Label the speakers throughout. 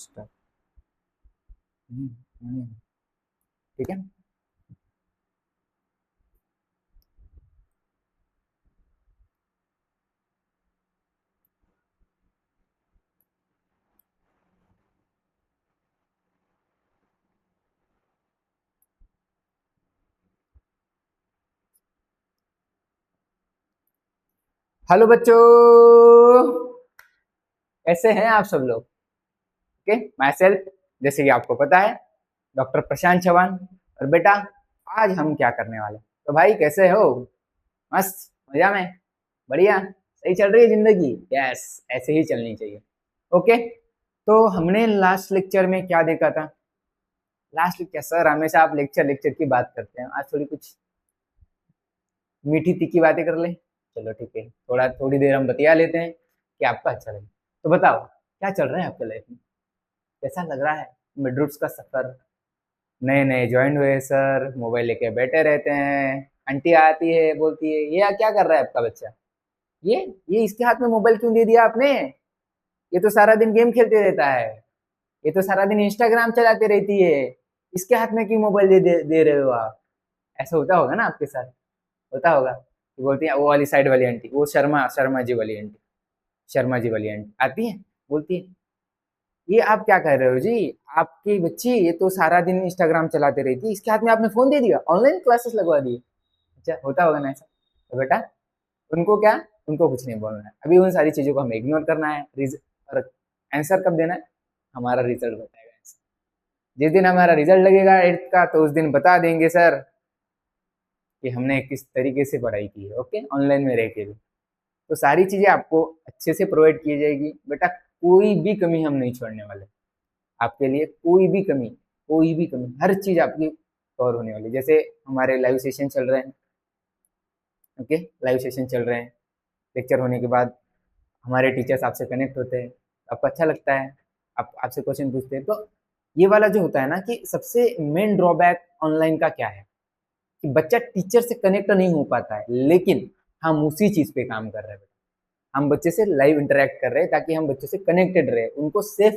Speaker 1: Start. ठीक है। Hello बच्चों, कैसे हैं आप सब लोग? ओके, माई सेल्फ, जैसे कि आपको पता है, डॉक्टर प्रशांत चौहान। और बेटा, आज हम क्या करने वाले हैं? तो भाई कैसे हो? मस्त, मजा में, बढ़िया, सही चल रही है जिंदगी? यस, ऐसे ही चलनी चाहिए। ओके, तो हमने लास्ट लेक्चर में क्या देखा था? लास्ट लेक्चर, सर हमेशा आप लेक्चर लेक्चर की बात करते हैं, आज थोड़ी कुछ मीठी तीखी बातें कर ले। चलो ठीक है, थोड़ी देर हम बतिया लेते हैं कि आपका अच्छा लगे। तो बताओ, क्या चल रहा है आपके लाइफ में? कैसा लग रहा है मिड का सफर? नए नए ज्वाइन हुए सर, मोबाइल लेके बैठे रहते हैं, आंटी आती है बोलती है ये क्या कर रहा है आपका बच्चा? ये इसके हाथ में मोबाइल क्यों दे दिया आपने? ये तो सारा दिन गेम खेलते रहता है, ये तो सारा दिन इंस्टाग्राम चलाते रहती है, इसके हाथ में क्यों मोबाइल दे रहे हो आप? ऐसा होता होगा ना आपके साथ? होता होगा। तो बोलती है वो वाली साइड वाली आंटी, वो शर्मा शर्मा जी वाली आंटी, शर्मा जी वाली आंटी आती है, बोलती है ये आप क्या कह रहे हो जी? आपकी बच्ची ये तो सारा दिन इंस्टाग्राम चलाते रहती है, इसके हाथ में आपने फोन दे दिया, ऑनलाइन क्लासेस लगवा दी। अच्छा, होता होगा ना ऐसा? तो बेटा, उनको क्या, उनको कुछ नहीं बोलना है, अभी उन सारी चीजों को हमें इग्नोर करना है। और आंसर कब देना है? हमारा रिजल्ट बताएगा आंसर। जिस दिन हमारा रिजल्ट लगेगा 8th का, तो उस दिन बता देंगे सर कि हमने किस तरीके से पढ़ाई की है। ओके, ऑनलाइन में रह के भी तो सारी चीजें आपको अच्छे से प्रोवाइड की जाएगी बेटा, कोई भी कमी हम नहीं छोड़ने वाले आपके लिए। कोई भी कमी, कोई भी कमी, हर चीज आपकी कवर होने वाली है। जैसे हमारे लाइव सेशन चल रहे हैं, ओके, लाइव सेशन चल रहे हैं, लेक्चर होने के बाद हमारे टीचर्स आपसे कनेक्ट होते हैं, आपको अच्छा लगता है, आप आपसे क्वेश्चन पूछते हैं। तो ये वाला जो होता है ना, कि सबसे मेन ड्रॉबैक ऑनलाइन का क्या है कि बच्चा टीचर से कनेक्ट नहीं हो पाता है, लेकिन हम उसी चीज पे काम कर रहे हैं। हम बच्चे से लाइव इंटरेक्ट कर रहे हैं ताकि हम बच्चों से कनेक्टेड रहे, उनको सेफ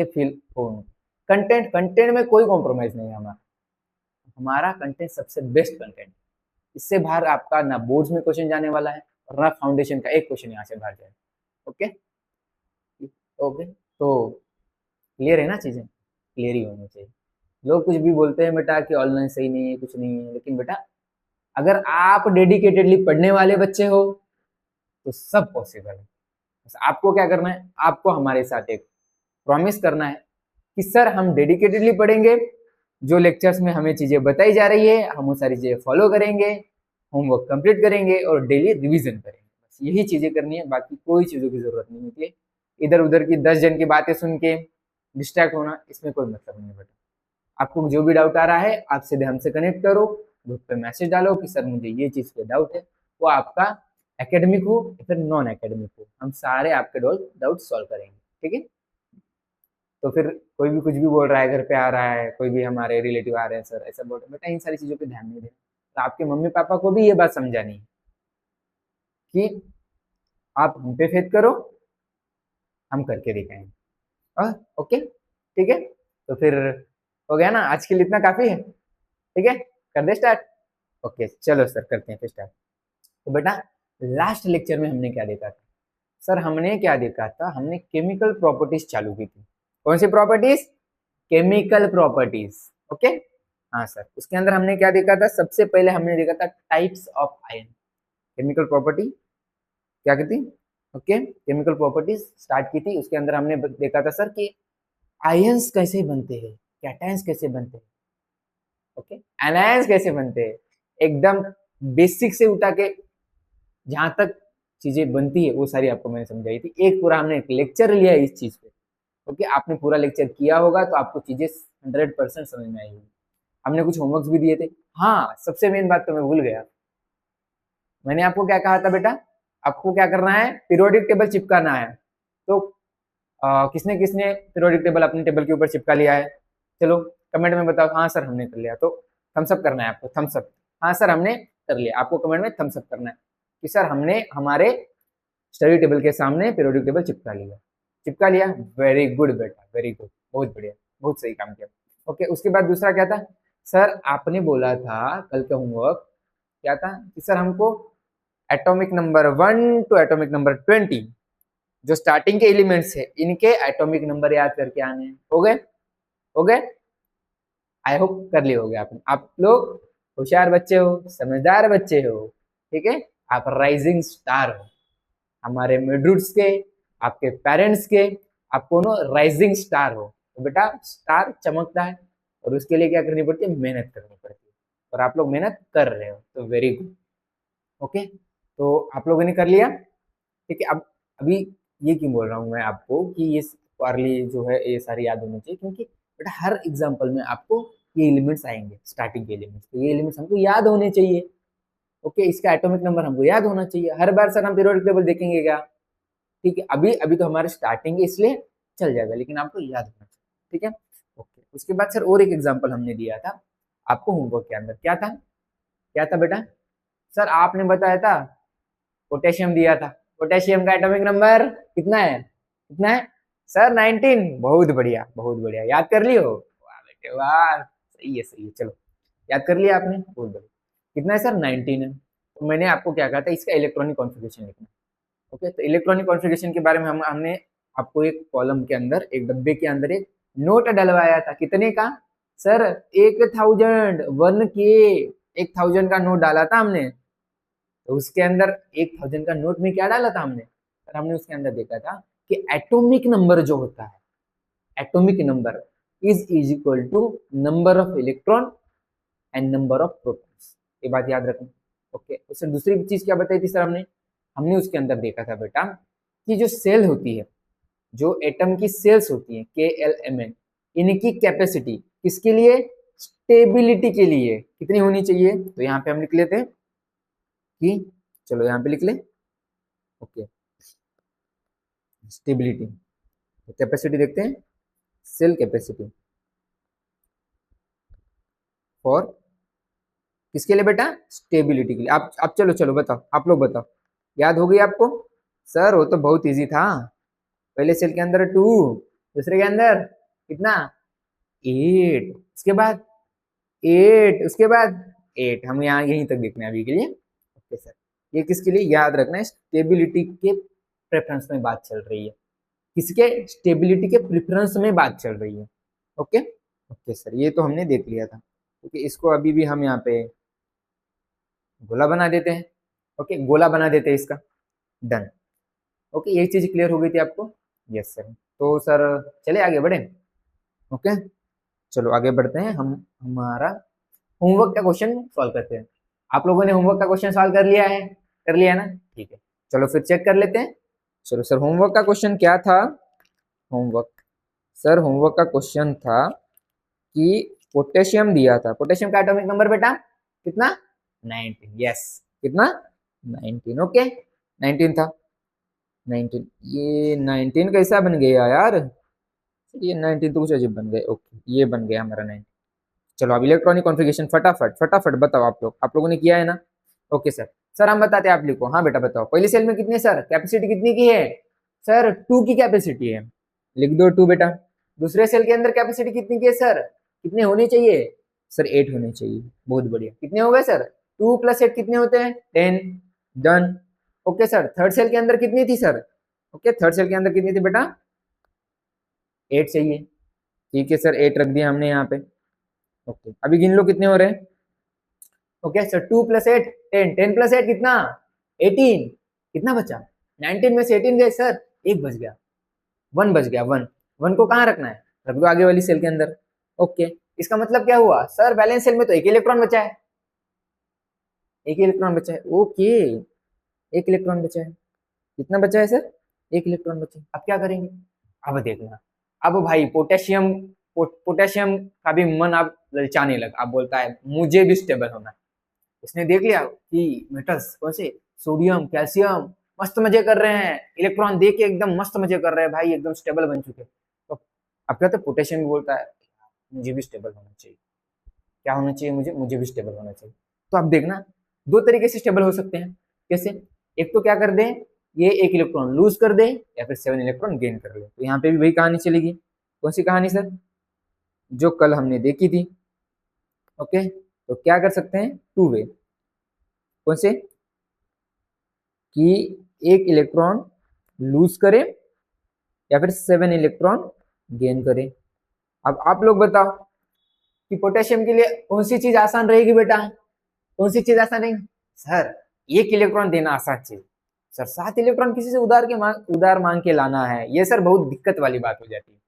Speaker 1: फील हो। कंटेंट कंटेंट में कोई कॉम्प्रोमाइज नहीं है हमारा, हमारा कंटेंट सबसे बेस्ट कंटेंट। इससे बाहर आपका ना बोर्ड्स में क्वेश्चन जाने वाला है, और ना फाउंडेशन का एक क्वेश्चन यहाँ से बाहर जाए। ओके, ओके, तो क्लियर है ना चीजें? क्लियर ही होनी चाहिए। लोग कुछ भी बोलते हैं बेटा कि ऑनलाइन सही नहीं है, कुछ नहीं है, लेकिन बेटा अगर आप डेडिकेटेडली पढ़ने वाले बच्चे हो तो सब पॉसिबल है। बस आपको क्या करना है, आपको हमारे साथ एक प्रॉमिस करना है कि सर हम डेडिकेटेडली पढ़ेंगे, जो लेक्चर्स में हमें चीजें बताई जा रही है हम वो सारी चीजें फॉलो करेंगे, होमवर्क कंप्लीट करेंगे और डेली रिवीजन करेंगे। बस यही चीजें करनी है, बाकी कोई चीजों की जरूरत नहीं होती है। इधर उधर की 10 जन की बातें सुन के डिस्ट्रैक्ट होना, इसमें कोई मतलब नहीं है बेटा। आपको जो भी डाउट आ रहा है आप सीधे हमसे कनेक्ट करो, ग्रुप पे मैसेज डालो कि सर मुझे ये चीज पे डाउट है, वो आपका एकेडमिक हो या फिर नॉन एकेडमिक हो, हम सारे आपके डाउट सॉल्व करेंगे। ठीक है? तो फिर कोई भी कुछ भी बोल रहा है, घर पे आ रहा है, कोई भी हमारे रिलेटिव आ रहे हैं सर ऐसा बोल रहे हैं, बेटा इन सारी चीजों पे ध्यान नहीं देना। तो आपके मम्मी पापा को भी ये बात समझानी है कि आप हम पे फेथ करो, हम करके दिखाएंगे। ओके, ठीक है। तो फिर हो गया ना, आज के लिए इतना काफी है। ठीक है, कर दे स्टार्ट। ओके चलो सर, करते हैं फिर स्टार्ट। तो बेटा, लास्ट लेक्चर में हमने क्या देखा था? सर हमने क्या देखा था, हमने केमिकल प्रॉपर्टीज चालू की थी। कौन सी प्रॉपर्टीज? Chemical properties. ओके, हाँ सर, उसके अंदर हमने क्या देखा था? सबसे पहले हमने देखा था types of ion. Chemical property क्या कहती? ओके, केमिकल प्रॉपर्टीज स्टार्ट की थी, उसके अंदर हमने देखा था सर कि आयंस कैसे बनते हैं, कैटायंस कैसे बनते हैं, ओके, एनायंस कैसे बनते हैं, एकदम बेसिक से उठा के जहां तक चीजें बनती है वो सारी आपको मैंने समझाई थी। एक पूरा हमने एक लेक्चर लिया है इस चीज पे। ओके, आपने पूरा लेक्चर किया होगा तो आपको चीजें 100% समझ में आई होगी। हमने कुछ होमवर्क्स भी दिए थे। हाँ, सबसे मेन बात तो मैं भूल गया, मैंने आपको क्या कहा था बेटा? आपको क्या करना है? पीरियोडिक टेबल चिपकाना है। तो किसने किसने पीरियोडिक टेबल अपने टेबल के ऊपर चिपका लिया है? चलो कमेंट में बताओ। हाँ सर हमने कर लिया, तो थम्स अप करना है आपको, थम्स अप। हाँ सर हमने कर लिया, आपको कमेंट में थम्स अप करना है कि सर हमने हमारे स्टडी टेबल के सामने पीरियोडिक टेबल चिपका लिया। चिपका लिया, वेरी गुड बेटा, वेरी गुड, बहुत बढ़िया, बहुत सही काम किया। ओके, उसके बाद दूसरा क्या था सर, आपने बोला था कल का होमवर्क क्या था कि सर हमको atomic number 1 to atomic number 20 जो स्टार्टिंग के एलिमेंट्स है इनके एटॉमिक नंबर याद करके आने हैं। हो गए? हो गए? आई होप कर लिए होगे आपने। आप लोग होशियार बच्चे हो, समझदार बच्चे हो, ठीक है, आप राइजिंग स्टार हो हमारे मिडरूट्स के, आपके पेरेंट्स के, आप दोनों राइजिंग स्टार हो। तो बेटा स्टार चमकता है और उसके लिए क्या करनी पड़ती है, मेहनत करनी पड़ती है, और आप लोग मेहनत कर रहे हो, तो वेरी गुड। ओके, तो आप लोगों ने कर लिया, ठीक है। अब अभी ये क्यों बोल रहा हूँ मैं आपको कि ये वार्ली जो है ये सारी याद होनी चाहिए, क्योंकि बेटा हर एग्जाम्पल में आपको ये एलिमेंट्स आएंगे, स्टार्टिंग के एलिमेंट्स, तो ये एलिमेंट्स हमको याद होने चाहिए। ओके, इसका एटॉमिक नंबर हमको याद होना चाहिए। हर बार सर हम पीरियोडिक टेबल देखेंगे क्या? ठीक है, अभी अभी तो हमारे स्टार्टिंग है इसलिए चल जाएगा, लेकिन आपको याद होना चाहिए, ठीक है। ओके, उसके बाद सर और एक एग्जाम्पल हमने दिया था आपको होमवर्क के अंदर, क्या था? क्या था बेटा? सर आपने बताया था पोटेशियम दिया था, पोटेशियम का एटॉमिक नंबर कितना है? कितना है सर? 19। बहुत बढ़िया, बहुत बढ़िया, याद कर लियो, वाह बेटे वाह, सही है, सही है, चलो याद कर लिया आपने, बहुत बढ़िया। कितना है सर? 19 है। तो मैंने आपको क्या कहा था, इसका इलेक्ट्रॉनिक कॉन्फ़िगरेशन लिखना। ओके, तो इलेक्ट्रॉनिक कॉन्फ़िगरेशन के बारे में हमने आपको एक कॉलम के अंदर, एक डब्बे के अंदर एक नोट डलवाया था, कितने का सर? 1000 1 के 1000 का नोट डाला था हमने। तो उसके अंदर 1000 का नोट में क्या डाला था हमने सर? हमने उसके अंदर देखा था कि एटॉमिक नंबर जो होता है, atomic number is equal to number of electron and number of protons. ये बात याद रखना। ओके, उससे दूसरी चीज क्या बताई थी सर हमने? हमने उसके अंदर देखा था बेटा कि जो सेल होती है, जो एटम की सेल्स होती है, KLMN, इनकी कैपेसिटी किसके लिए? स्टेबिलिटी के लिए कितनी होनी चाहिए? तो यहाँ पे हम लिख लेते हैं कि, चलो यहाँ पे लिख ले, ओके, स्टेबिलिटी, कैपेसिटी देखते हैं, सेल कैपेसिटी फॉर किसके लिए बेटा? स्टेबिलिटी के लिए। आप चलो चलो बताओ, आप लोग बताओ, याद हो गई आपको? सर वो तो बहुत इजी था, पहले सेल के अंदर 2, दूसरे के अंदर कितना? 8, उसके बाद 8, उसके बाद 8, हम यहाँ यहीं तक देखना है अभी के लिए। ओके सर, ये किसके लिए याद रखना है? स्टेबिलिटी के प्रेफरेंस में बात चल रही है, किसके? स्टेबिलिटी के प्रेफरेंस में बात चल रही है। ओके, ओके सर, ये तो हमने देख लिया था। ओके, इसको अभी भी हम यहाँ पे गोला बना देते हैं। ओके, गोला बना देते हैं इसका, डन। ओके, यही चीज क्लियर हो गई थी आपको? Yes sir. तो सर चले आगे बढ़े। ओके, चलो आगे बढ़ते हैं, हम हमारा होमवर्क का क्वेश्चन सॉल्व करते हैं। आप लोगों ने होमवर्क का क्वेश्चन सॉल्व कर लिया है? कर लिया ना, ठीक है, चलो फिर चेक कर लेते हैं। चलो सर, होमवर्क का क्वेश्चन क्या था? होमवर्क, सर होमवर्क का क्वेश्चन था कि पोटेशियम दिया था, पोटेशियम का एटॉमिक नंबर बेटा कितना? 19। यस, कितना? 19। ओके, 19 था, 19। ये 19 कैसा बन गया यार? ये 19 तो कुछ अजीब बन गए। ओके, ये बन गया हमारा 19। चलो अब इलेक्ट्रॉनिक कॉन्फ़िगरेशन फटाफट फटाफट बताओ, आप लोगों ने किया है ना? ओके सर, सर हम बताते हैं, आप लिखो। हाँ बेटा बताओ, पहली सेल में कितनी सर कैपेसिटी कितनी की है? सर 2 की कैपेसिटी है, लिख दो 2 बेटा। दूसरे सेल के अंदर कैपेसिटी कितनी की है सर? कितने होने चाहिए सर? 8 होने चाहिए, बहुत बढ़िया। कितने हो गए सर? 2 + 8 कितने होते हैं? 10, done. Okay sir, third shell के अंदर कितनी थी सर? ओके, थर्ड सेल के अंदर कितनी थी बेटा? 8 चाहिए, ठीक है सर, 8 रख दिया हमने यहाँ पे। ओके, अभी गिन लो कितने हो रहे हैं। ओके सर, 2 + 8 10, 10 + 8 कितना? 18। कितना बचा? 19 में से 18 गए सर, एक बच गया, 1 बच गया, 1। 1 को कहाँ रखना है? रख दो आगे वाली सेल के अंदर। ओके, इसका मतलब क्या हुआ सर? बैलेंस सेल में तो एक इलेक्ट्रॉन बचा है, एक इलेक्ट्रॉन बचा है। ओके, एक इलेक्ट्रॉन बचा है। कितना बचा है सर? एक इलेक्ट्रॉन बचा है। अब क्या करेंगे? अब देखना, अब भाई पोटेशियम का भी मन अब ललचाने लगा, अब बोलता है मुझे भी स्टेबल होना है। इसने देख लिया कि मेटल्स कौन से, सोडियम कैल्शियम मस्त मजे कर रहे हैं, इलेक्ट्रॉन दे के एकदम मस्त मजे कर रहे हैं भाई, एकदम स्टेबल बन चुके। तो अब क्या, तो पोटेशियम भी बोलता है मुझे भी स्टेबल होना चाहिए। क्या होना चाहिए? मुझे भी स्टेबल होना चाहिए। तो अब देखना, दो तरीके से स्टेबल हो सकते हैं। कैसे? एक तो क्या कर दें, ये एक इलेक्ट्रॉन लूज कर दे या फिर 7 इलेक्ट्रॉन गेन कर ले। तो यहाँ पे भी वही कहानी चलेगी। कौन सी कहानी सर? जो कल हमने देखी थी। ओके, तो क्या कर सकते हैं? Two way. कौन से? कि एक इलेक्ट्रॉन लूज करे या फिर 7 इलेक्ट्रॉन गेन करे। अब आप लोग बताओ कि पोटेशियम के लिए कौन सी चीज आसान रहेगी बेटा? कौन सी चीज आसान रहेगी? सर एक इलेक्ट्रॉन देना आसान चीज। सर 7 इलेक्ट्रॉन किसी से उधार मांग के लाना है, ये सर बहुत दिक्कत वाली बात हो जाती है।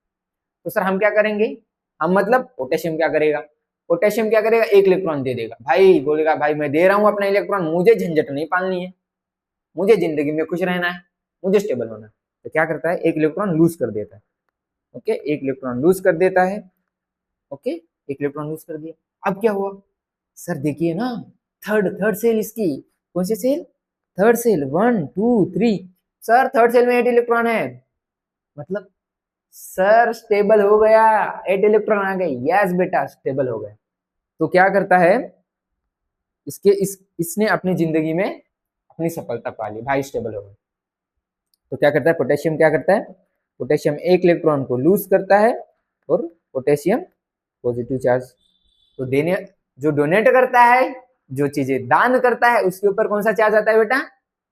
Speaker 1: तो सर हम क्या करेंगे? हम मतलब पोटेशियम क्या करेगा? पोटेशियम क्या करेगा? एक इलेक्ट्रॉन दे देगा भाई, बोलेगा भाई मैं दे रहा हूँ अपना इलेक्ट्रॉन, मुझे झंझट नहीं पालनी है, मुझे जिंदगी में खुश रहना है, मुझे स्टेबल होना है। तो क्या करता है? एक इलेक्ट्रॉन लूज कर देता है। ओके, एक इलेक्ट्रॉन लूज कर देता है। ओके, एक इलेक्ट्रॉन लूज कर दिया। अब क्या हुआ? सर देखिए ना, थर्ड सेल इसकी। कौन सी सेल? Third cell. 1 2 3। Sir third cell में 8 इलेक्ट्रॉन है, मतलब सर स्टेबल हो गया, 8 इलेक्ट्रॉन आ गए। यस बेटा, स्टेबल हो गया। तो क्या करता है? इसने अपनी जिंदगी में अपनी सफलता पा ली भाई, स्टेबल हो गया। तो क्या करता है पोटेशियम? क्या करता है? पोटेशियम एक इलेक्ट्रॉन को लूज करता है और पोटेशियम पॉजिटिव चार्ज। तो देने, जो डोनेट करता है, जो चीजें दान करता है, उसके ऊपर कौन सा चार्ज आता है बेटा?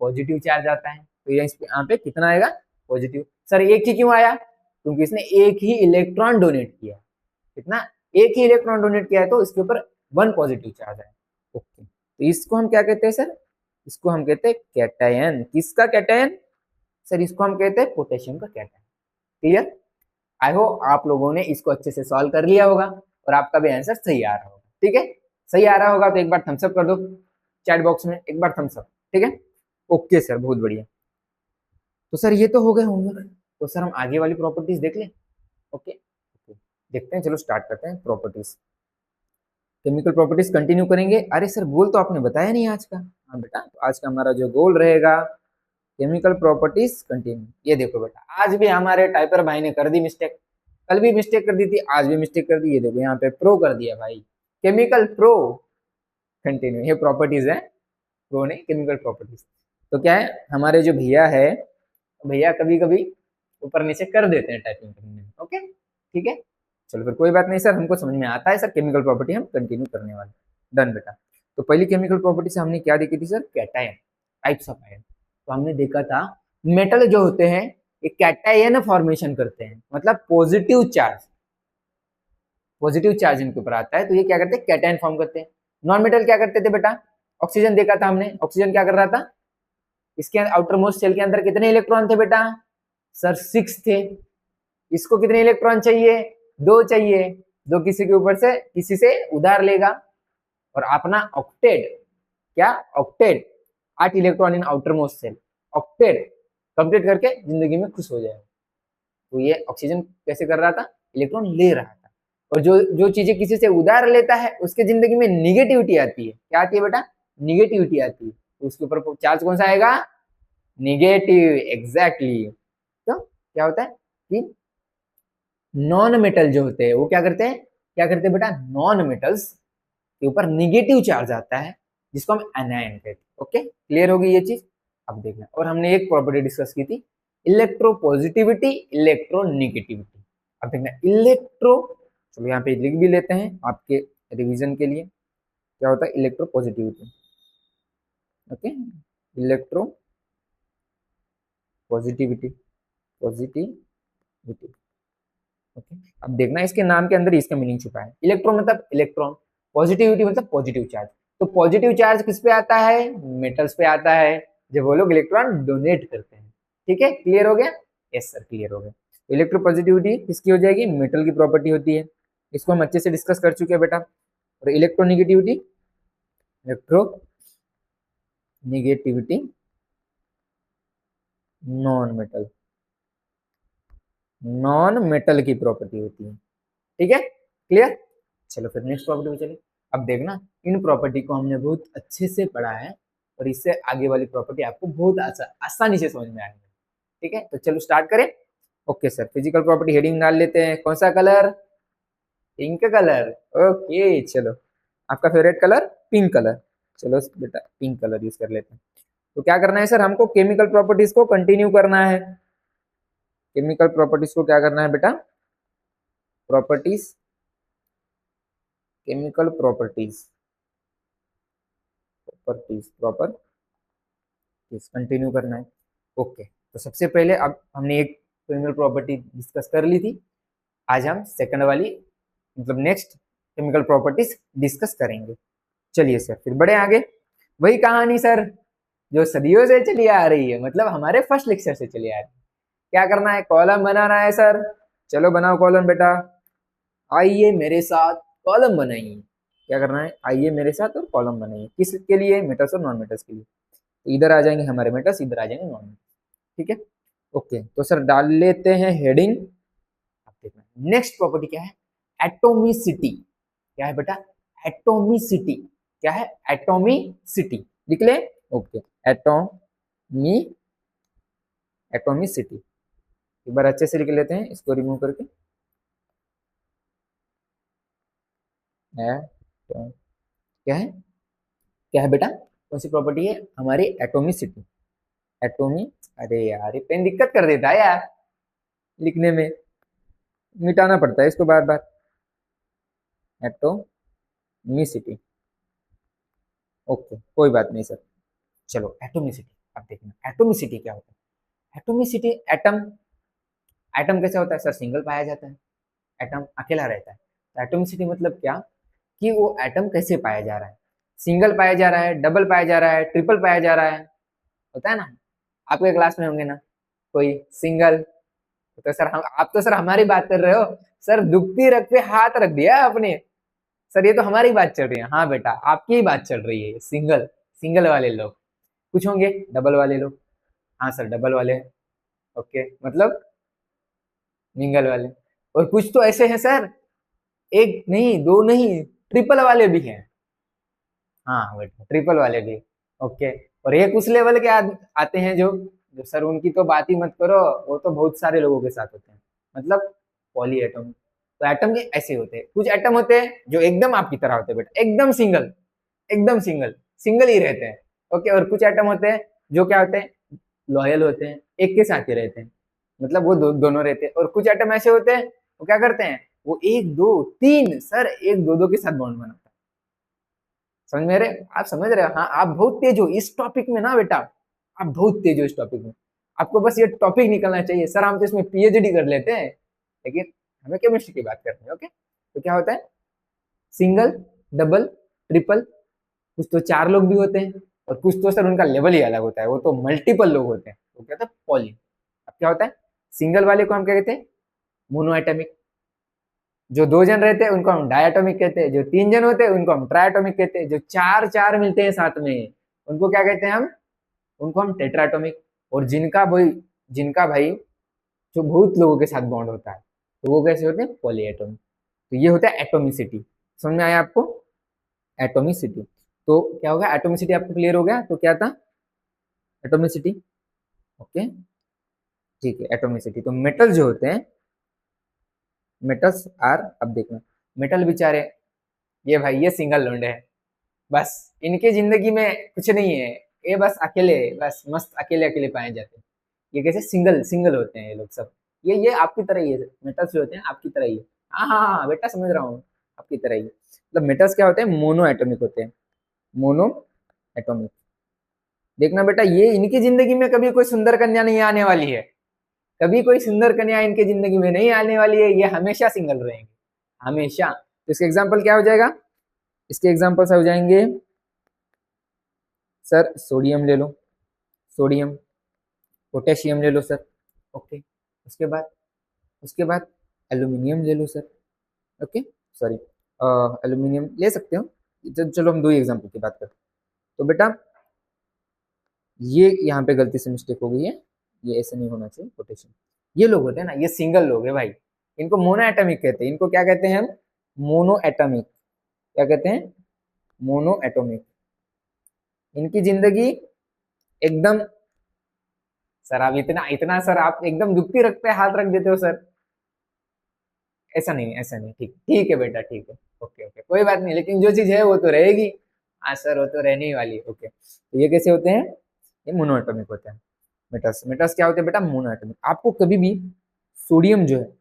Speaker 1: पॉजिटिव चार्ज आता है। तो यहाँ पे कितना आएगा? पॉजिटिव। सर एक ही क्यों आया? क्योंकि इसने एक ही इलेक्ट्रॉन डोनेट किया। कितना? एक ही इलेक्ट्रॉन डोनेट किया है, तो इसके ऊपर 1 पॉजिटिव चार्ज है। ओके, तो इसको हम क्या कहते हैं सर? इसको हम कहते हैं कैटायन। किसका कैटायन? सर इसको हम कहते हैं पोटेशियम का कैटायन। क्लियर? आई होप आप लोगों ने इसको अच्छे से सॉल्व कर लिया होगा और आपका भी आंसर सही आ रहा होगा। ठीक है, सही आ रहा होगा तो एक बार थम्स अप कर दो चैट बॉक्स में, एक बार थम्स अप। ठीक है, ओके सर, बहुत बढ़िया। तो सर ये तो हो गए होंगे, तो सर हम आगे वाली प्रॉपर्टीज देख लें। ओके, देखते हैं, चलो स्टार्ट करते हैं प्रॉपर्टीज। केमिकल प्रॉपर्टीज कंटिन्यू करेंगे। अरे सर गोल तो आपने बताया नहीं आज का। हाँ बेटा, तो आज का हमारा जो गोल रहेगा, केमिकल प्रॉपर्टीज कंटिन्यू। ये देखो बेटा, आज भी हमारे टाइपर भाई ने कर दी मिस्टेक, कल भी मिस्टेक कर दी थी, आज भी मिस्टेक कर दी। ये देखो यहाँ पे प्रो कर दिया भाई, केमिकल प्रो कंटिन्यू। ये प्रॉपर्टीज है, प्रो नहीं, केमिकल प्रॉपर्टीज। तो क्या है, हमारे जो भैया है, भैया कभी कभी ऊपर नीचे कर देते हैं टाइपिंग करने में। ओके, ठीक है, चलो फिर कोई बात नहीं सर, हमको समझ में आता है सर। केमिकल प्रॉपर्टी हम कंटिन्यू करने वाले। डन बेटा। तो पहली केमिकल प्रॉपर्टी से हमने क्या देखी थी sir? Cation, types of ion. तो हमने देखा था मेटल जो होते हैं ये कैटायन फॉर्मेशन करते हैं, मतलब पॉजिटिव चार्ज इनके ऊपर आता है, तो ये क्या करते हैं? कैटायन फॉर्म करते हैं। नॉन मेटल क्या करते थे बेटा? ऑक्सीजन देखा था हमने, ऑक्सीजन क्या कर रहा था? इसके आउटर मोस्ट शेल के अंदर कितने इलेक्ट्रॉन थे बेटा? सर 6 थे। इसको कितने इलेक्ट्रॉन चाहिए? 2 चाहिए। दो किसी के ऊपर से किसी से उधार लेगा और अपना ऑक्टेट, क्या octet, 8 electron in outermost shell, octet complete करके जिंदगी में खुश हो जाएगा। तो ये ऑक्सीजन कैसे कर रहा था? इलेक्ट्रॉन ले रहा था। और जो जो चीजें किसी से उधार लेता है उसके जिंदगी में निगेटिविटी आती है। क्या आती है बेटा? निगेटिविटी आती है। तो उसके ऊपर चार्ज कौन सा आएगा? निगेटिव। एग्जैक्टली। तो क्या होता है कि नॉन मेटल जो होते हैं वो क्या करते हैं? क्या करते हैं बेटा? नॉन मेटल्स के ऊपर निगेटिव चार्ज आता है, जिसको हम एनायन कहते हैं। ओके, क्लियर होगी ये चीज? अब देखना, और हमने एक प्रॉपर्टी डिस्कस की थी, इलेक्ट्रोपॉजिटिविटी, इलेक्ट्रोनेगेटिविटी। अब देखना इलेक्ट्रो, चलो यहाँ पे लिख भी लेते हैं आपके रिवीजन के लिए। क्या होता है electropositivity? Okay, electro positivity, positivity. Okay, अब देखना इसके नाम के अंदर इसका मीनिंग छुपा है। इलेक्ट्रो मतलब इलेक्ट्रॉन, पॉजिटिविटी मतलब पॉजिटिव चार्ज। तो पॉजिटिव चार्ज किस पे आता है? मेटल्स पे आता है, जब वो लोग इलेक्ट्रॉन डोनेट करते हैं। ठीक है, क्लियर हो गया? यस सर, क्लियर हो गया। इलेक्ट्रो पॉजिटिविटी किसकी हो जाएगी? मेटल की प्रॉपर्टी होती है, इसको हम अच्छे से डिस्कस कर चुके हैं बेटा। और electronegativity, electro negativity non metal की प्रॉपर्टी होती है। ठीक है, क्लियर? चलो फिर नेक्स्ट प्रॉपर्टी में चले। अब देखना, इन प्रॉपर्टी को हमने बहुत अच्छे से पढ़ा है और इससे आगे वाली प्रॉपर्टी आपको बहुत आसानी से समझ में आएगी। ठीक है, तो चलो स्टार्ट करें। Okay sir, physical property heading डाल लेते हैं। कौन सा कलर? Pink colour. ओके चलो, आपका फेवरेट कलर पिंक कलर। चलो बेटा पिंक कलर यूज कर लेते हैं। तो क्या करना है सर, हमको केमिकल प्रॉपर्टीज को कंटिन्यू करना है। केमिकल प्रॉपर्टीज को क्या करना है बेटा, properties, chemical properties, properties continue करना है। ओके, तो सबसे पहले अब हमने एक केमिकल प्रॉपर्टी डिस्कस कर ली थी, आज हम सेकंड वाली मतलब नेक्स्ट केमिकल प्रॉपर्टीज डिस्कस करेंगे। चलिए सर फिर बढ़े आगे। वही कहानी सर जो सदियों से चली आ रही है, मतलब हमारे फर्स्ट लेक्चर से चली आ रही है। क्या करना है, कॉलम बनाना है सर। चलो बनाओ कॉलम बेटा, आइए मेरे साथ कॉलम बनाइए। क्या करना है, आइए मेरे साथ और कॉलम बनाइए। किसके लिए, मेटल्स और नॉन मेटल्स के लिए। तो इधर आ जाएंगे हमारे मेटल्स, इधर आ जाएंगे नॉन मेटल्स, ठीक है। ओके, तो सर डाल लेते हैं हेडिंग। अब देखना नेक्स्ट प्रॉपर्टी क्या है, एटोमिसिटी। क्या है बेटा, एटोमिसिटी। क्या है, एटोमिसिटी, लिख ले। ओके, एटोमी, एटोमिसिटी एक बार अच्छे से लिख लेते हैं इसको रिमूव करके। तो क्या है, क्या है बेटा, कौन सी प्रॉपर्टी है हमारी, एटोमिसिटी। एटोमी, अरे यार ये पेन दिक्कत कर देता है यार लिखने में, मिटाना पड़ता है इसको बार बार। एटोमिसिटी, ओके कोई बात नहीं सर। चलो एटोमिसिटी, अब देखना एटोमिसिटी क्या होता है। एटोमिसिटी, एटम, एटम कैसा होता है सर, सिंगल पाया जाता है, एटम अकेला रहता है। तो एटोमिसिटी मतलब क्या, कि वो एटम कैसे पाया जा रहा है, सिंगल पाया जा रहा है, डबल पाया जा रहा है, ट्रिपल पाया जा रहा है, होता है ना। आपके क्लास में होंगे ना कोई सिंगल, तो सर हम, आप तो सर हमारी बात कर रहे हो सर, दुखती रख पे हाथ रख दिया आपने। सर ये तो हमारी बात चल रही है, हाँ बेटा आपकी ही बात चल रही है। सिंगल, सिंगल वाले लोग कुछ होंगे, डबल वाले लोग, हाँ सर डबल वाले, ओके मतलब मिंगल वाले। और कुछ तो ऐसे हैं सर, एक नहीं दो नहीं, ट्रिपल वाले भी हैं। हाँ बेटा ट्रिपल वाले भी, ओके। और एक उस लेवल के आते हैं जो, जो सर उनकी तो बात ही मत करो, वो तो बहुत सारे लोगों के साथ होते हैं, मतलब पॉली एटम। तो एटम के ऐसे होते हैं, कुछ एटम होते हैं जो एकदम आपकी तरह होते हैं बेटा, एकदम सिंगल, एकदम सिंगल, सिंगल ही रहते हैं, ओके। और कुछ एटम होते हैं जो क्या होते हैं, लॉयल होते हैं, एक के साथ ही रहते हैं, मतलब वो दोनों रहते हैं। और कुछ एटम ऐसे होते हैं वो क्या करते हैं, वो एक दो तीन सर, एक दो दो के साथ बॉन्ड बनाते हैं। समझ में रहे, आप समझ रहे हो, हाँ आप बहुत तेज हो इस टॉपिक में ना बेटा, आप बहुत तेज हो इस टॉपिक में। आपको बस ये टॉपिक निकलना चाहिए, सर हम तो इसमें पीएचडी कर लेते हैं, लेकिन हमें केमिस्ट्री की बात करनी है, ओके। तो क्या होता है, सिंगल, डबल, ट्रिपल, कुछ तो चार लोग भी होते हैं, और कुछ तो सर उनका लेवल ही अलग होता है, वो तो मल्टीपल लोग होते हैं, वो क्या होता है पॉली। अब क्या होता है, सिंगल वाले को हम क्या कहते हैं, मोनो एटमिक। जो दो जन रहते हैं उनको हम डायटोमिक कहते हैं, जो तीन जन होते हैं उनको हम ट्राइटोमिक कहते हैं, जो चार चार मिलते हैं साथ में उनको क्या कहते हैं हम, उनको हम टेट्राटोमिक। और जिनका भाई जो बहुत लोगों के साथ बॉन्ड होता है, तो वो कैसे होते हैं, पॉलीएटोमिक। तो ये होता है एटोमिसिटी। समझ में आया आपको, एटोमिसिटी। तो क्या होगा, एटोमिसिटी आपको क्लियर हो गया, तो क्या था एटोमिसिटी, ओके ठीक है। एटोमिसिटी, तो मेटल जो होते हैं, मेटल्स आर, अब देखना मेटल बेचारे, ये भाई ये सिंगल लोंडे है, बस इनके जिंदगी में कुछ नहीं है, ये बस अकेले, बस मस्त अकेले अकेले पाए जाते हैं। ये कैसे सिंगल सिंगल होते हैं ये लोग सब, ये आपकी तरह ही है, मेटल्स जो होते हैं आपकी तरह ही है। हाँ हाँ हाँ बेटा समझ रहा हूँ, आपकी तरह ही। मतलब मेटल्स क्या होते हैं, मोनो एटॉमिक होते हैं, मोनो एटॉमिक। देखना बेटा ये इनकी जिंदगी में कभी कोई सुंदर कन्या नहीं आने वाली है, कभी कोई सुंदर कन्या इनके जिंदगी में नहीं आने वाली है, ये हमेशा सिंगल रहेंगे, हमेशा। तो इसका एग्जाम्पल क्या हो जाएगा, इसके एग्जाम्पल्स हो जाएंगे सर, सोडियम ले लो, सोडियम, पोटेशियम ले लो सर, ओके। उसके बाद, उसके बाद एल्यूमिनियम ले लो सर, ओके सॉरी, एल्यूमिनियम ले सकते हो। चलो हम दो ही एग्जाम्पल की बात करते हैं। तो बेटा ये यहाँ पे गलती से मिस्टेक हो गई है, ये ऐसे नहीं होना चाहिए, पोटेशियम। ये लोग होते हैं ना, ये सिंगल लोग है भाई, इनको मोनो एटॉमिक कहते हैं, इनको क्या कहते हैं हम, मोनो एटॉमिक। क्या कहते हैं, मोनो एटॉमिक। इनकी जिंदगी एकदम, सर आप इतना इतना सर आप एकदम दुखती रख पे हाथ रख देते हो सर, ऐसा नहीं ऐसा नहीं, ठीक ठीक है बेटा ठीक है, ओके ओके कोई बात नहीं, लेकिन जो चीज है वो तो रहेगी। हाँ सर वो तो रहने ही वाली है, ओके। तो ये कैसे होते हैं, ये मोनोएटॉमिक होते हैं। मेटल्स मेटल्स क्या होते हैं बेटा? मोनोएटॉमिक। आपको कभी भी सोडियम जो है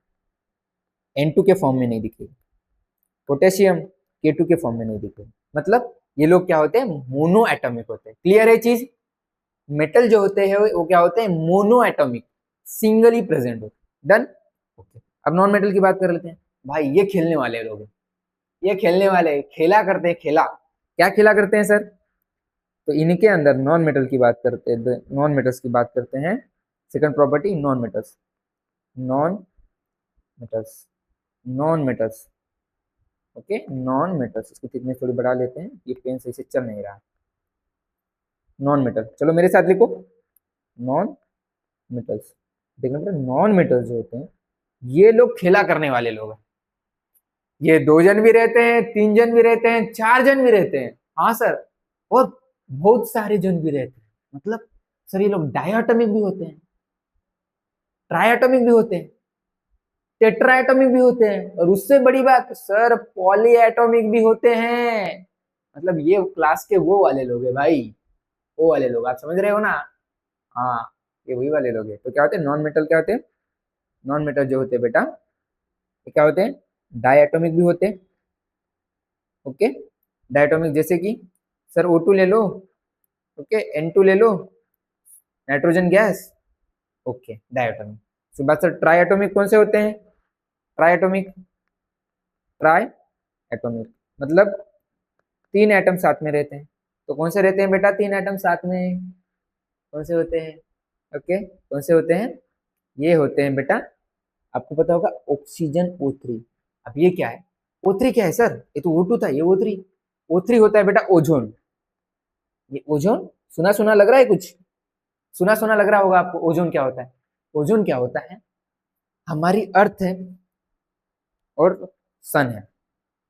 Speaker 1: N2 के फॉर्म में नहीं दिखेगी, पोटेशियम K2 के फॉर्म में नहीं दिखेगी। मतलब ये लोग क्या होते हैं? मोनो एटॉमिक होते हैं। क्लियर है चीज? मेटल जो होते हैं वो क्या होते हैं? मोनो एटॉमिक, सिंगली प्रेजेंट होते। डन? ओके। अब नॉन मेटल की बात कर लेते हैं। भाई ये खेलने वाले लोग हैं, ये खेलने वाले खेला करते हैं। खेला क्या खेला करते हैं सर? तो इनके अंदर नॉन मेटल की बात करते हैं, नॉन मेटल्स की बात करते हैं। Second property non metals, non metals, non metals. Okay, non metals. इसकी थिकनेस थोड़ी बढ़ा लेते हैं, ये पेन सही से चल नहीं रहा। नॉन मेटल, चलो मेरे साथ लिखो, नॉन मेटल्स। देखना बेटा, नॉन मेटल्स जो होते हैं ये लोग खेला करने वाले लोग हैं। ये 2 जन भी रहते हैं, 3 जन भी रहते हैं, 4 जन भी रहते हैं। हाँ सर, और बहुत सारे जन भी रहते हैं। मतलब सर ये लोग डायटॉमिक भी होते हैं, ट्राइएटॉमिक भी होते हैं, टेट्राएटॉमिक भी होते हैं, और उससे बड़ी बात सर पॉलीएटॉमिक भी होते हैं। मतलब ये क्लास के वो वाले लोग हैं भाई, वो वाले लोग, आप समझ रहे हो ना? हाँ, ये वही वाले लोग हैं। तो क्या होते हैं नॉन मेटल? क्या होते हैं नॉन मेटल जो होते हैं बेटा? ये क्या होते हैं? डायटॉमिक भी होते हैं। ओके, डायटॉमिक जैसे कि सर O2 ले लो, ओके, N2 ले लो, नाइट्रोजन गैस। Okay, diatomic. उसके बाद सर ट्राइएटॉमिक कौन से होते हैं? ट्राइएटॉमिक, ट्राई एटॉमिक मतलब 3 एटम साथ में रहते हैं। तो कौन से रहते हैं बेटा 3 एटम साथ में? कौन से होते हैं? ओके, कौन से होते हैं? ये होते हैं बेटा, आपको पता होगा, ऑक्सीजन O3। अब ये क्या है? O3 क्या है सर? ये तो O2 था, ये O3। O3 होता है बेटा ओजोन। ये ओजोन सुना सुना लग रहा है कुछ? सुना सुना लग रहा होगा आपको। ओजोन क्या होता है? ओजोन क्या होता है? हमारी अर्थ है और सन है,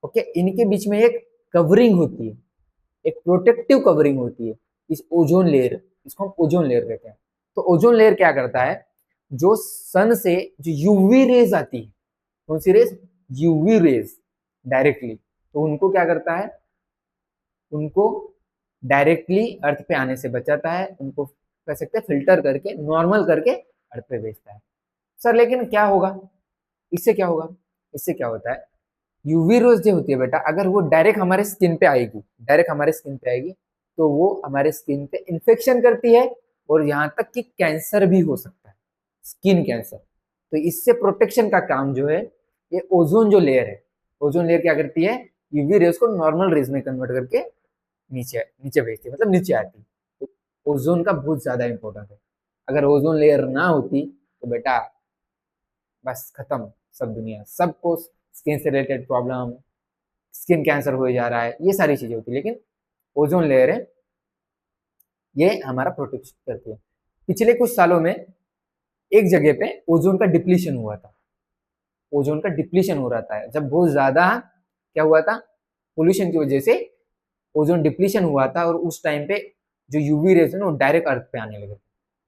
Speaker 1: ओके, इनके बीच में एक कवरिंग होती है, एक प्रोटेक्टिव कवरिंग होती है, इस ओजोन लेयर, इसको हम ओजोन लेयर कहते हैं। तो ओजोन लेयर क्या करता है? जो सन से जो यूवी रेज आती है, कौन सी रेज? यूवी रेज, डायरेक्टली, तो उनको क्या करता है? उनको डायरेक्टली अर्थ पे आने से बचाता है, उनको कह सकते हैं फिल्टर करके, नॉर्मल करके अर्थ पे भेजता है। सर लेकिन क्या होगा इससे? क्या होगा इससे? क्या होता है, यूवी रोज जो होती है बेटा, अगर वो डायरेक्ट हमारे स्किन पे आएगी, डायरेक्ट हमारे स्किन पे आएगी, तो वो हमारे स्किन पे इन्फेक्शन करती है, और यहाँ तक कि कैंसर भी हो सकता है, स्किन कैंसर। तो इससे प्रोटेक्शन का काम जो है, ये ओजोन जो लेयर है, ओजोन लेयर क्या करती है? यूवी रेज को नॉर्मल रेज में कन्वर्ट करके नीचे नीचे भेजती है, मतलब नीचे आती है। तो ओजोन का बहुत ज्यादा इंपॉर्टेंट है। अगर ओजोन लेयर ना होती तो बेटा बस खत्म, सब दुनिया, सबको स्किन से रिलेटेड प्रॉब्लम, स्किन कैंसर हो जा रहा है, ये सारी चीजें होती है। लेकिन ओजोन लेयर है, ये हमारा प्रोटेक्शन करती है। पिछले कुछ सालों में एक जगह पे ओजोन का डिप्लीशन हुआ था, ओजोन का डिप्लीशन हो रहा था, जब बहुत ज्यादा क्या हुआ था, पोल्यूशन की वजह से ओजोन डिप्लीशन हुआ था, और उस टाइम पे जो यूवी रेज है वो डायरेक्ट अर्थ पे आने लगे।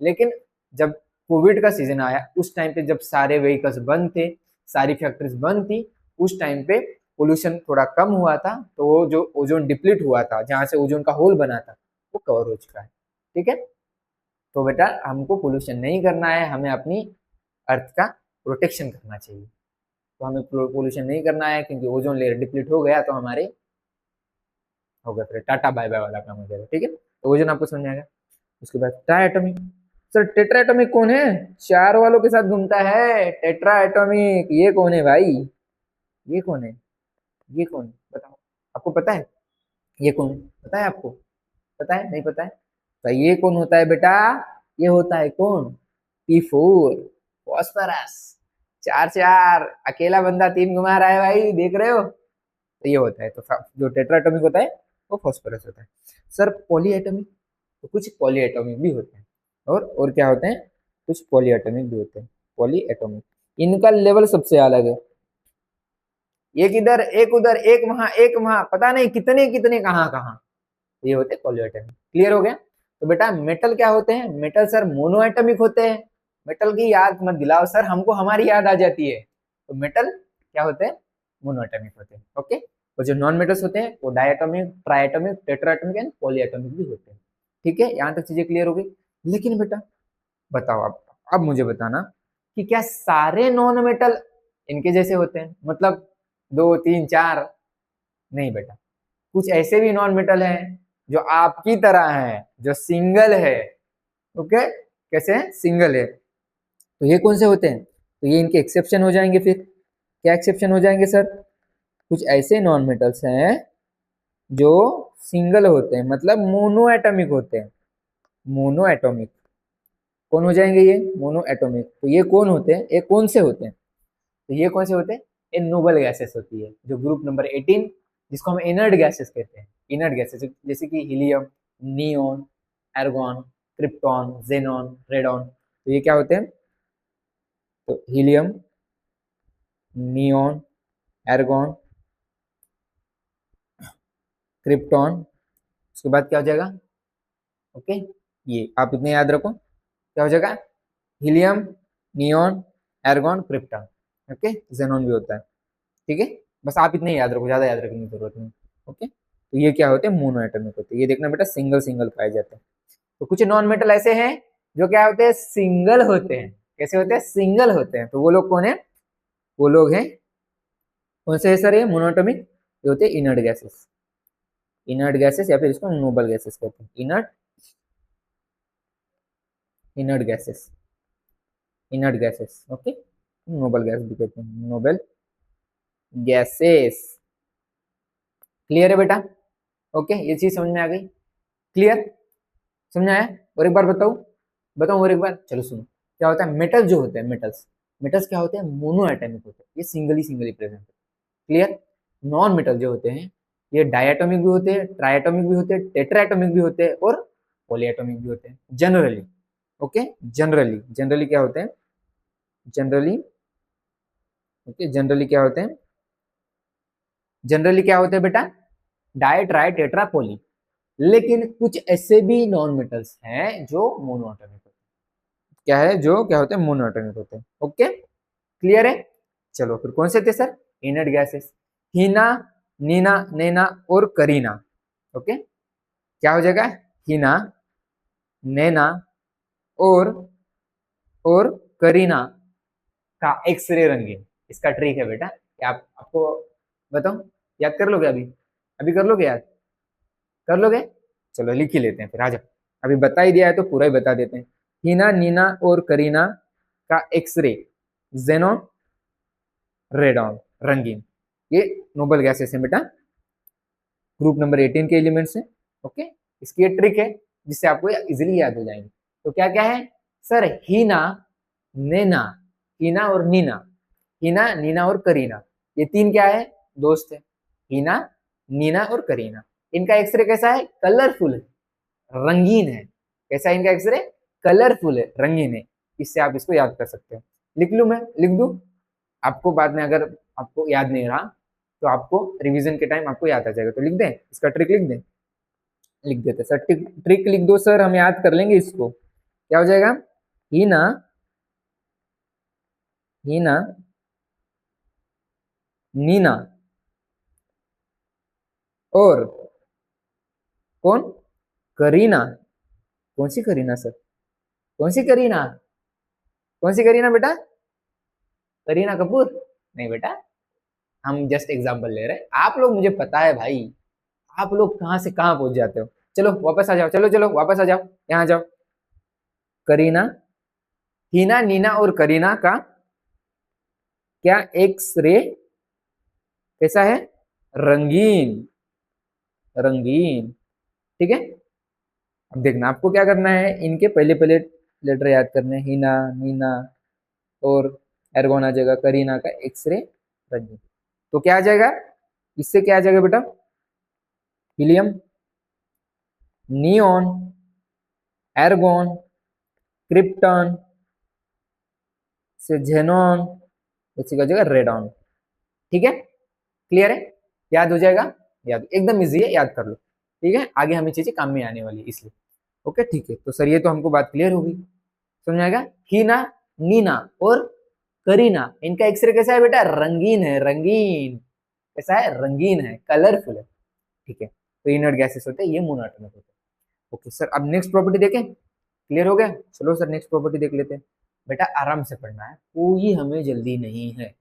Speaker 1: लेकिन जब कोविड का सीजन आया, उस टाइम पे जब सारे व्हीकल्स बंद थे, सारी फैक्ट्रीज बंद थी, उस टाइम पे पोल्यूशन थोड़ा कम हुआ था, तो वो जो ओजोन डिप्लीट हुआ था, जहां से ओजोन का होल बना था, वो कवर हो चुका है। ठीक है, तो बेटा हमको पोल्यूशन नहीं करना है, हमें अपनी अर्थ का प्रोटेक्शन करना चाहिए। तो हमें पोल्यूशन नहीं करना है, क्योंकि ओजोन लेयर डिप्लीट हो गया तो हमारे हो गया, फिर टाटा बाय बाय वाला काम हो जाएगा। ठीक है, तो ओजोन आपको समझ में आएगा। उसके बाद ट्राइएटॉमिक। सर टेट्रा एटॉमिक कौन है? चार वालों के साथ घूमता है टेट्रा एटॉमिक, ये कौन है भाई? ये कौन है? ये कौन है बताओ, आपको पता है? ये कौन है पता है आपको? पता है? नहीं पता है? तो ये कौन होता है बेटा? ये होता है कौन? P4, phosphorus. चार चार, अकेला बंदा 3 घुमा रहा है भाई, देख रहे हो? तो ये होता है, तो जो टेट्रा एटॉमिक होता है वो फॉस्फोरस होता है। सर पॉली एटॉमिक, तो कुछ पॉली एटॉमिक भी होते हैं, और क्या होते हैं? कुछ पॉली एटॉमिक भी होते हैं। पॉली एटॉमिक, इनका लेवल सबसे अलग है। एक इधर, एक उधर, एक वहां, एक वहां, पता नहीं कितने कितने कहाँ कहाँ, ये होते हैं पॉली एटॉमिक। क्लियर हो गया? तो बेटा मेटल क्या होते हैं? मेटल सर मोनो एटॉमिक होते हैं। मेटल की याद मत दिलाओ सर, हमको हमारी याद आ जाती है। तो मेटल क्या होते हैं? मोनो एटॉमिक होते हैं। ओके, और जो नॉन मेटल्स होते हैं वो डायटॉमिक, ट्राइएटॉमिक, टेट्राएटॉमिक एंड पॉलीएटॉमिक भी होते हैं। ठीक है, यहाँ तक चीजें क्लियर हो गई। लेकिन बेटा बताओ, आप अब मुझे बताना कि क्या सारे नॉन मेटल इनके जैसे होते हैं, मतलब दो तीन चार? नहीं बेटा, कुछ ऐसे भी नॉन मेटल हैं जो आपकी तरह हैं, जो सिंगल है। ओके, कैसे हैं? सिंगल है। तो ये कौन से होते हैं? तो ये इनके एक्सेप्शन हो जाएंगे। फिर क्या एक्सेप्शन हो जाएंगे सर? कुछ ऐसे नॉन मेटल्स हैं जो सिंगल होते हैं, मतलब मोनो एटॉमिक होते हैं। मोनो एटॉमिक कौन हो जाएंगे? ये मोनो एटॉमिक। तो ये कौन होते हैं? ये कौन से होते हैं? तो ये कौन से होते हैं? ये नोबल गैसेस होती है, जो ग्रुप नंबर 18, जिसको हम इनर्ट गैसेस कहते हैं। इनर्ट गैसेस जैसे कि helium, neon, argon, krypton, xenon, radon. तो ये क्या होते हैं? तो हीलियम, नियोन, एर्गॉन, क्रिप्टॉन, उसके बाद क्या हो जाएगा? ओके, ये आप इतने याद रखो, क्या हो जाएगा? Helium, neon, argon, krypton. Okay, xenon भी होता है। ठीक है, बस आप इतने याद रखो, ज्यादा याद रखने की जरूरत नहीं। ओके, तो ये क्या होते हैं? मोनो एटॉमिक होते हैं। ये देखना बेटा, सिंगल सिंगल पाए जाते हैं। तो कुछ नॉन मेटल ऐसे हैं जो क्या होते हैं? सिंगल होते हैं। कैसे होते हैं? सिंगल होते हैं। तो वो लोग कौन है? वो लोग हैं, कौन से है सर? ये मोनोटॉमिक। ये होते हैं इनर्ट गैसेस। इनर्ट गैसेस, या फिर इसको नोबल गैसेस कहते हैं। Inert, inert gases, inert gases. Okay, noble gas भी कहते हैं, नोबल गैसेस। क्लियर है बेटा? ओके, ये चीज समझ में आ गई? क्लियर? समझ में आया? और एक बार बताऊं, बताऊं और एक बार? चलो सुनो, क्या होता है? मेटल जो होते हैं, मेटल्स, मेटल्स क्या होते हैं? मोनो एटॉमिक होते हैं। ये सिंगली प्रेजेंट है। क्लियर? नॉन मेटल जो होते हैं, ये डायटोमिक भी होते हैं, ट्राइएटोमिक भी होते हैं, टेट्राएटोमिक भी होते हैं, और पॉलीएटोमिक भी होते हैं जनरली। ओके, जनरली, जनरली क्या होते हैं? जनरली, ओके, जनरली क्या होते हैं? जनरली क्या होते हैं बेटा? Di, tri, tetra, poly. लेकिन कुछ ऐसे भी नॉन मेटल्स हैं जो मोनोएटॉमिक होते हैं। क्या है? जो क्या होते हैं? मोनोएटॉमिक होते हैं। ओके, क्लियर है? चलो, फिर कौन से थे सर? इनर्ट गैसेस, हीना, नीना, नैना और करीना। ओके, क्या हो जाएगा? हीना, नैना और और करीना का एक्सरे रंगीन। इसका ट्रिक है बेटा कि आप, आपको बताओ, याद कर लोगे? अभी अभी कर लोगे? याद कर लोगे? चलो लिख ही लेते हैं फिर, आ जाओ। अभी बता ही दिया है तो पूरा ही बता देते हैं। हीना, नीना और करीना का एक्सरे जेनॉन, रेडॉन, रंगीन। ये नोबल गैसेस है बेटा, ग्रुप नंबर 18 के एलिमेंट्स हैं। ओके, इसकी ये ट्रिक है जिससे आपको इजीली याद हो जाएंगे। तो क्या क्या है सर? हीना, नैना, हीना और नीना, हीना, नीना और करीना, ये तीन क्या है? दोस्त है। हीना, नीना और करीना। इनका एक्सरे कैसा है? कलरफुल है, रंगीन है। कैसा है इनका एक्सरे? कलरफुल है, रंगीन है। इससे आप इसको याद कर सकते हैं। लिख लूं मैं? लिख दूं? आपको बाद में अगर आपको याद नहीं रहा तो आपको रिवीजन के टाइम आपको याद आ जाएगा। तो लिख दें, इसका ट्रिक लिख दें? लिख देते सर, ट्रिक, ट्रिक लिख दो सर, हम याद कर लेंगे इसको। क्या हो जाएगा? हीना, हीना, नीना और कौन? करीना। कौन सी करीना सर? कौन सी करीना? कौन सी करीना बेटा? करीना कपूर? नहीं बेटा, हम जस्ट एग्जांपल ले रहे हैं। आप लोग, मुझे पता है भाई, आप लोग कहाँ से कहाँ पहुंच जाते हो। चलो वापस आ जाओ, चलो चलो वापस आ जाओ, यहाँ जाओ। करीना, हीना, नीना और करीना का क्या एक्स रे कैसा है? रंगीन, रंगीन। ठीक है, अब देखना आपको क्या करना है, इनके पहले पहले लेटर याद करने हैं। हीना, नीना और एर्गोन आ जाएगा, करीना का एक्सरे रंगीन। तो क्या आ जाएगा? इससे क्या आ जाएगा बेटा? हीलियम, नियोन, एर्गोन, क्रिप्टॉन से जेनॉन, इसी का जगह रेडॉन। ठीक है, क्लियर है? याद हो जाएगा? याद एकदम इजी है, याद कर लो। ठीक है, आगे हमें चीजें काम में आने वाली है इसलिए। ओके ठीक है, तो सर ये तो हमको बात क्लियर होगी, समझ में आएगा? हीना, नीना और करीना, इनका एक्सरे कैसा है बेटा? रंगीन है, रंगीन। कैसा है? रंगीन है, कलरफुल है। ठीक है, तो इनर्ट गैसेस होते हैं, ये मोनोएटॉमिक होते हैं। ओके सर, अब नेक्स्ट प्रॉपर्टी देखें, क्लियर हो गया। चलो सर नेक्स्ट प्रॉपर्टी देख लेते हैं। बेटा आराम से पढ़ना है, कोई हमें जल्दी नहीं है,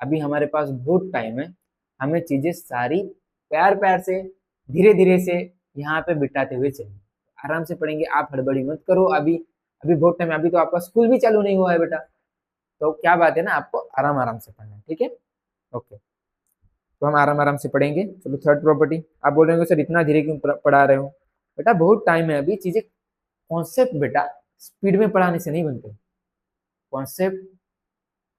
Speaker 1: अभी हमारे पास बहुत टाइम है, हमें चीजें सारी प्यार प्यार से धीरे धीरे से यहाँ पे बिठाते हुए चलेंगे। आराम से पढ़ेंगे, आप हड़बड़ी मत करो, अभी अभी बहुत टाइम है, अभी तो आपका स्कूल भी चालू नहीं हुआ है बेटा, तो क्या बात है ना, आपको आराम आराम से पढ़ना है, ठीक है। ओके, तो हम आराम आराम से पढ़ेंगे। चलो थर्ड प्रॉपर्टी। आप बोल रहे हो सर इतना धीरे क्यों पढ़ा रहे हो, बेटा बहुत टाइम है अभी, चीजें कॉन्सेप्ट बेटा स्पीड में पढ़ाने से नहीं बनते, कॉन्सेप्ट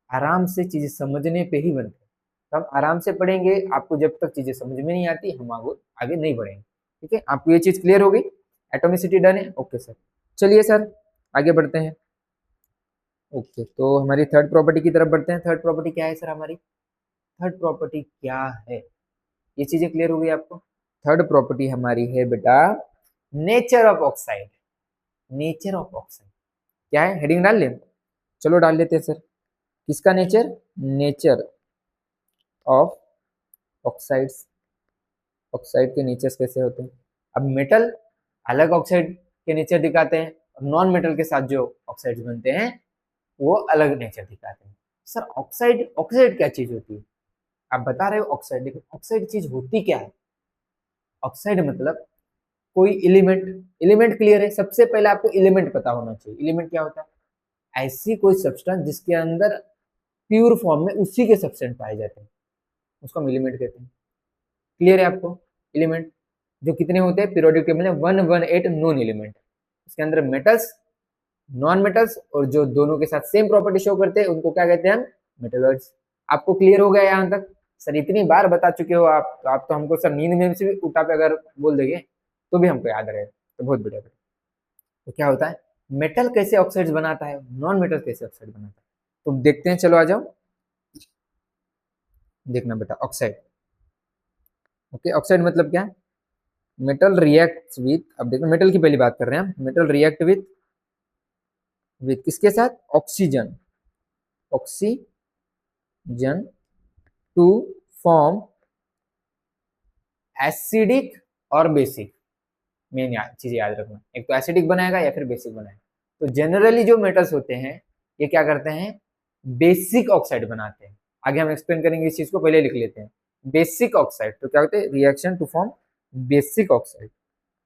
Speaker 1: आराम से चीजें समझने पे ही बनते हैं। तो हम आराम से पढ़ेंगे, आपको जब तक चीजें समझ में नहीं आती हम आगे नहीं बढ़ेंगे, ठीक है। आपको ये चीज क्लियर हो गई, एटोमिसिटी डन है। ओके सर, चलिए सर आगे बढ़ते हैं। ओके, तो हमारी थर्ड प्रॉपर्टी की तरफ बढ़ते हैं। थर्ड प्रॉपर्टी क्या है सर हमारी, थर्ड प्रॉपर्टी क्या है, ये चीजें क्लियर हो गई आपको। थर्ड प्रॉपर्टी हमारी है बेटा nature of oxide. Nature of oxide क्या है, हेडिंग डाल ले, चलो डाल लेते हैं सर। किसका nature, nature of oxides. Oxide के नेचर्स कैसे होते हैं। अब मेटल अलग ऑक्साइड के नेचर दिखाते हैं, और नॉन मेटल के साथ जो ऑक्साइड्स बनते हैं वो अलग नेचर दिखाते हैं। सर ऑक्साइड, ऑक्साइड क्या चीज होती है, आप बता रहे हो ऑक्साइड, लेकिन ऑक्साइड चीज होती क्या है। ऑक्साइड मतलब कोई एलिमेंट, एलिमेंट क्लियर है, सबसे पहले आपको एलिमेंट पता होना चाहिए। एलिमेंट क्या होता है, ऐसी कोई सब्सटेंस जिसके अंदर प्योर फॉर्म में उसी के सब्सटेंस पाए जाते हैं, उसको हम एलिमेंट कहते हैं। क्लियर है आपको। एलिमेंट जो कितने होते हैं पीरियोडिक टेबल में 118 नॉन एलिमेंट, इसके अंदर मेटल्स, नॉन मेटल्स और जो दोनों के साथ सेम प्रॉपर्टी शो करते हैं उनको क्या कहते हैं हम, मेटलॉइड्स। आपको क्लियर हो गया यहाँ तक। सर इतनी बार बता चुके हो आप, तो आप तो हमको सर नींद में से भी उठा पे अगर बोल देंगे तो भी हमको याद रहे, तो बहुत बढ़िया। तो क्या होता है, मेटल कैसे ऑक्साइड्स बनाता है, नॉन मेटल कैसे ऑक्साइड बनाता है, तो देखते हैं। चलो आ जाओ, देखना बेटा ऑक्साइड। ओके, ऑक्साइड मतलब क्या, मेटल रिएक्ट विथ, अब देखो मेटल की पहली बात कर रहे हैं हम, मेटल रिएक्ट विथ किसके साथ, oxygen, oxygen to form acidic और बेसिक। मेन चीज याद रखना, एक तो एसिडिक बनाएगा या फिर बेसिक बनाएगा। तो जनरली जो मेटल्स होते हैं ये क्या करते हैं, बेसिक ऑक्साइड बनाते हैं। आगे हम एक्सप्लेन करेंगे इस चीज को, पहले लिख लेते हैं। बेसिक ऑक्साइड तो क्या होते हैं, reaction to form basic oxide.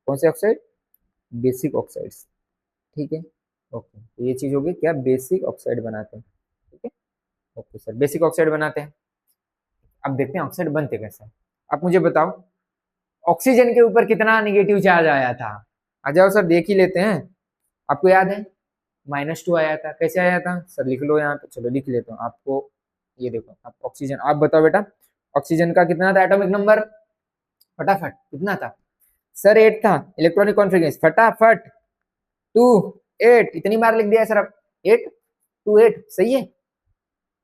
Speaker 1: कौन से ऑक्साइड, बेसिक ऑक्साइड्स, ठीक है। ओके, तो ये चीज होगी क्या, बेसिक ऑक्साइड बनाते हैं, ठीक है। ओके सर, बेसिक ऑक्साइड बनाते हैं। अब देखते हैं ऑक्साइड बनते कैसे हैं। आप मुझे बताओ ऑक्सीजन के ऊपर कितना निगेटिव चार्ज आया था, आ जाओ सर देख ही लेते हैं। आपको याद है -2 आया था, कैसे आया था सर लिख लो यहाँ पे, चलो लिख लेता हूँ आपको। ये देखो आप ऑक्सीजन, आप बताओ बेटा ऑक्सीजन का कितना था एटॉमिक नंबर, फटाफट कितना था सर, 8 था। इलेक्ट्रॉनिक कॉन्फ़िगरेशन फटाफट 2 8, इतनी बार लिख दिया सर अब, 8 2 8 सही है,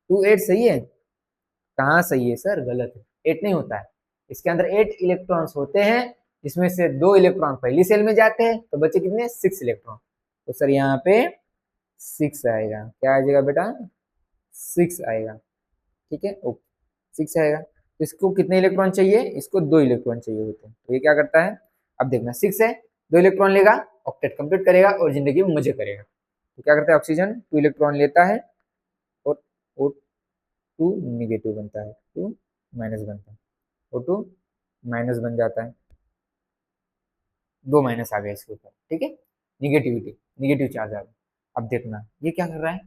Speaker 1: 2 8 सही है, कहाँ सही है सर, गलत है, 8 नहीं होता है। इसके अंदर 8 इलेक्ट्रॉन्स होते हैं, जिसमें से 2 इलेक्ट्रॉन पहली सेल में जाते हैं, तो बचे कितने 6 इलेक्ट्रॉन। तो सर यहाँ पे 6 आएगा, क्या आ जाएगा बेटा 6 आएगा, ठीक है। ओके 6 आएगा, तो इसको कितने इलेक्ट्रॉन चाहिए, इसको 2 इलेक्ट्रॉन चाहिए होते हैं। तो ये क्या करता है, अब देखना 6 है, 2 इलेक्ट्रॉन लेगा, ऑक्टेट कंप्लीट करेगा और जिंदगी में मजे करेगा। तो क्या करता है ऑक्सीजन 2 इलेक्ट्रॉन लेता है और O2 निगेटिव बनता है, 2 माइनस बनता है, O2 माइनस बन जाता है, 2 माइनस आ गया इसके ऊपर, ठीक है, निगेटिविटी, निगेटिव चार्ज आ गया। अब देखना ये क्या कर रहा है,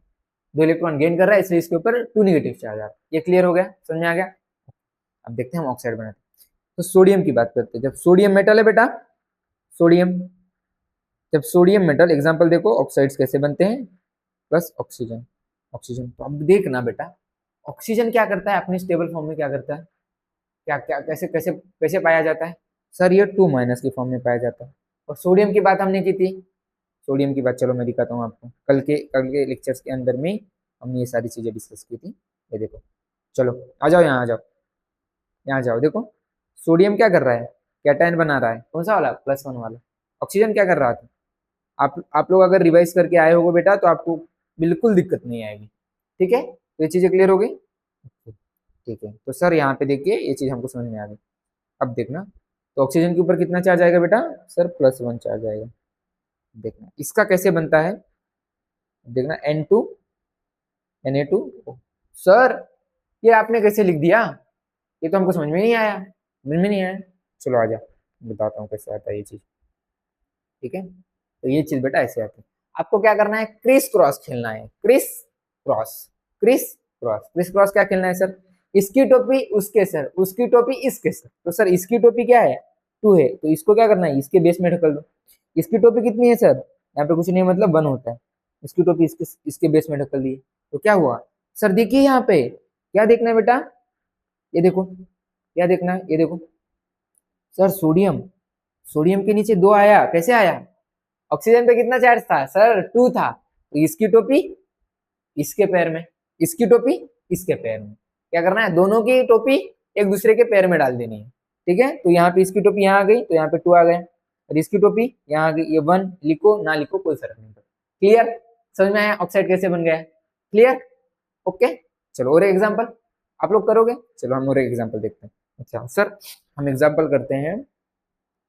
Speaker 1: 2 इलेक्ट्रॉन गेन कर रहा है, इसलिए इसके ऊपर 2 निगेटिव चार्ज आ रहा है। ये क्लियर हो गया, समझ में आ गया। अब देखते हैं हम ऑक्साइड बनाते हैं। तो सोडियम की बात करते हैं, जब सोडियम मेटल है बेटा, सोडियम, जब सोडियम मेटल, एग्जांपल देखो ऑक्साइड्स कैसे बनते हैं, प्लस ऑक्सीजन, ऑक्सीजन। तो अब देखना बेटा ऑक्सीजन क्या करता है अपनी स्टेबल फॉर्म में, क्या करता है, क्या क्या कैसे कैसे कैसे पाया जाता है सर, ये 2 माइनस की फॉर्म में पाया जाता है। और सोडियम की बात हमने की थी, सोडियम की बात चलो मैं दिखाता हूँ आपको, कल के लेक्चर्स के अंदर में हमने ये सारी चीजें डिस्कस की थी। ये देखो, चलो आ जाओ यहाँ, आ जाओ यहाँ जाओ, देखो सोडियम क्या कर रहा है, कैटायन बना रहा है, कौन सा वाला, +1 वाला। ऑक्सीजन क्या कर रहा था, आप लोग अगर रिवाइज करके आए होगे बेटा तो आपको बिल्कुल दिक्कत नहीं आएगी, ठीक है। तो ये चीजें क्लियर हो गई, ठीक है। तो सर यहाँ पे देखिए ये चीज हमको समझ में आ गई। अब देखना तो ऑक्सीजन के ऊपर कितना चार्ज आएगा बेटा सर, +1 चार्ज आएगा। देखना इसका कैसे बनता है, देखना Na2 सर ये आपने कैसे लिख दिया, ये तो हमको समझ में नहीं आया, समझ में नहीं आया। चलो आजा बताता हूँ कैसे आता है ये चीज। ठीक है, तो ये चीज बेटा ऐसे आती है। आपको क्या करना है, क्रिस क्रॉस खेलना है, criss cross, criss cross. Criss cross क्या खेलना है सर, इसकी टोपी उसके सर, उसकी टोपी इसके सर। तो सर इसकी टोपी क्या है 2 है, तो इसको क्या करना है, इसके बेस में ढकल दो। इसकी टोपी कितनी है सर, यहाँ पे कुछ नहीं मतलब 1 होता है। इसकी टोपी इसके बेस में ढकल दी, तो क्या हुआ सर, देखिए यहाँ पे क्या देखना है बेटा, ये देखो क्या देखना है, ये देखो सर सोडियम, सोडियम के नीचे 2 आया, कैसे आया, ऑक्सीजन पे कितना चार्ज था सर 2 था, तो इसकी टोपी इसके पैर में, इसकी टोपी इसके पैर में। क्या करना है, दोनों की टोपी एक दूसरे के पैर में डाल देनी है। ठीक है, तो यहाँ पे इसकी टोपी यहाँ आ गई, तो यहाँ पे 2 आ गए, और इसकी टोपी यहाँ आ गई, ये 1 लिखो ना लिखो कोई फर्क नहीं पड़ता। क्लियर, समझ में आया ऑक्साइड कैसे बन गया, क्लियर, ओके। चलो और एग्जाम्पल आप लोग करोगे, चलो हम और एग्जाम्पल देखते हैं। अच्छा सर हम एग्जाम्पल करते हैं,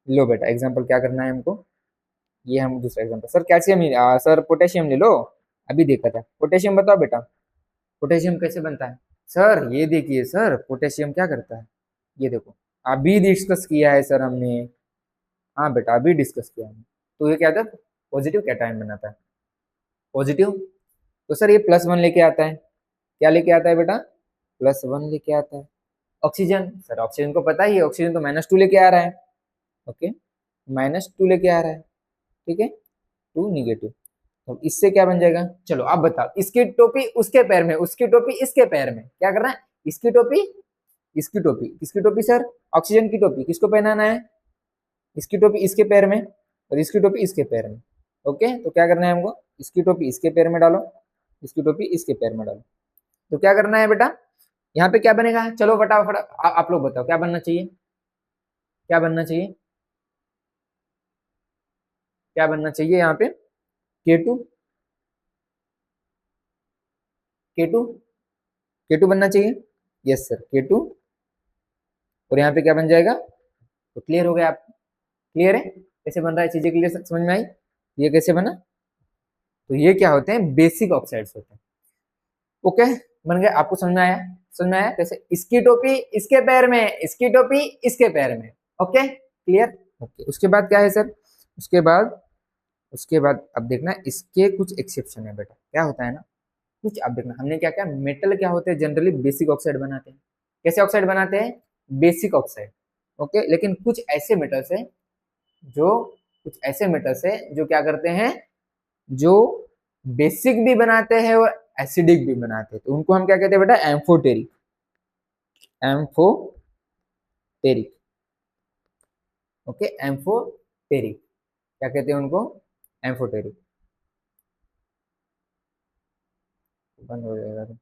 Speaker 1: लो बेटा एग्जाम्पल क्या करना है हमको, ये हम दूसरा example, sir calcium sir potassium ले लो, अभी देखा था। पोटेशियम बताओ बेटा, पोटेशियम कैसे बनता है सर, ये देखिए सर पोटेशियम क्या करता है, ये देखो अभी डिस्कस किया है सर हमने, हाँ बेटा अभी डिस्कस किया है। तो ये क्या था, पॉजिटिव कैटायन बनाता है, पॉजिटिव। तो सर ये +1 लेके आता है, क्या लेके आता है बेटा, +1 लेके आता है। ऑक्सीजन, सर ऑक्सीजन को पता ही है, ऑक्सीजन तो -2 लेके आ रहा है, ओके, -2 लेके आ रहा है, ठीक है, 2 निगेटिव। तो इससे क्या बन जाएगा, चलो आप बताओ, इसकी टोपी उसके पैर में, उसकी टोपी इसके पैर में, क्या करना है, इसकी टोपी इसकी टोपी, किसकी टोपी सर, ऑक्सीजन की टोपी किसको पहनाना है, इसकी टोपी इसके पैर में, और इसकी टोपी इसके पैर में। ओके, तो क्या करना है हमको, इसकी टोपी इसके पैर में डालो, इसकी टोपी इसके पैर में डालो। तो क्या करना है बेटा, यहाँ पे क्या बनेगा, चलो फटाफट आप लोग बताओ क्या बनना चाहिए, क्या बनना चाहिए, क्या बनना चाहिए यहाँ पे, K2, K2, K2 बनना चाहिए, यस सर K2। और यहाँ पे क्या बन जाएगा, तो क्लियर हो गया, आप क्लियर है कैसे बन रहा है, चीजें क्लियर समझ में आई, ये कैसे बना। तो ये क्या होते हैं, बेसिक ऑक्साइड्स होते हैं। ओके, बन गया, आपको समझ में आया, समझ में आया कैसे, इसकी टोपी इसके पैर में, इसकी टोपी इसके पैर में। Okay clear, okay. उसके बाद क्या है सर, उसके बाद अब देखना इसके कुछ एक्सेप्शन है बेटा, क्या होता है ना, कुछ अब देखना हमने क्या क्या, मेटल क्या होते हैं जनरली बेसिक ऑक्साइड बनाते हैं, कैसे ऑक्साइड बनाते हैं, बेसिक ऑक्साइड। ओके, लेकिन कुछ ऐसे मेटल्स है जो, कुछ ऐसे मेटल्स है जो क्या करते हैं, जो बेसिक भी बनाते हैं और एसिडिक भी बनाते हैं, तो उनको हम क्या कहते हैं बेटा, एम्फोटेरिक, एम्फोटेरिक। ओके, एम्फोटेरिक क्या कहते हैं उनको, एम्फोटेरिक। बंद हो जाएगा तो